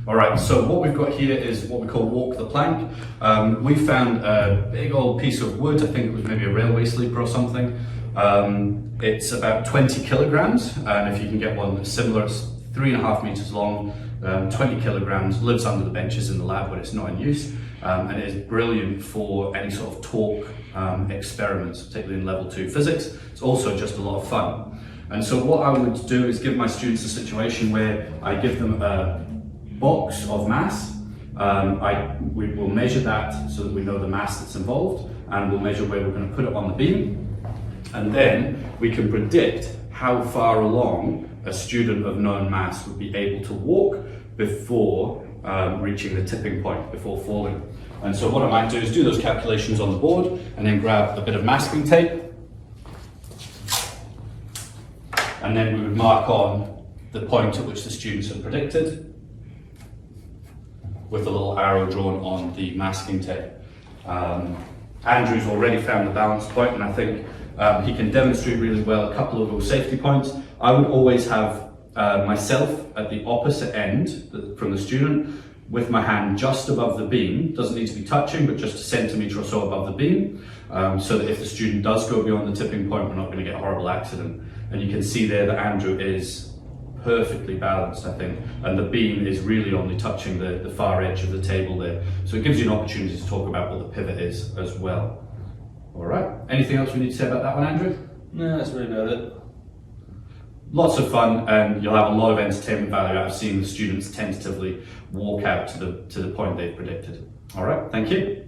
All right, so what we've got here is what we call walk the plank. We found a big old piece of wood, I think it was maybe a railway sleeper or something. It's about 20 kilograms, and if you can get one that's similar, it's 3.5 meters long, 20 kilograms, lives under the benches in the lab when it's not in use, and it is brilliant for any sort of talk experiments, particularly in level 2 physics. It's also just a lot of fun. And so what I would do is give my students a situation where I give them a box of mass. We will measure that so that we know the mass that's involved, and we'll measure where we're going to put it on the beam. And then we can predict how far along a student of known mass would be able to walk before reaching the tipping point, before falling. And so what I might do is do those calculations on the board and then grab a bit of masking tape. And then we would mark on the point at which the students have predicted with a little arrow drawn on the masking tape. Andrew's already found the balance point, and I think he can demonstrate really well a couple of those safety points. I would always have myself at the opposite end from the student with my hand just above the beam. Doesn't need to be touching, but just a centimetre or so above the beam, so that if the student does go beyond the tipping point, we're not going to get a horrible accident. And you can see there that Andrew is perfectly balanced, I think, and the beam is really only touching the far edge of the table there. So it gives you an opportunity to talk about what the pivot is as well. All right, anything else we need to say about that one, Andrew? No, that's really about it. Lots of fun, and you'll have a lot of entertainment value out of seeing the students tentatively walk out to the point they've predicted. All right, thank you.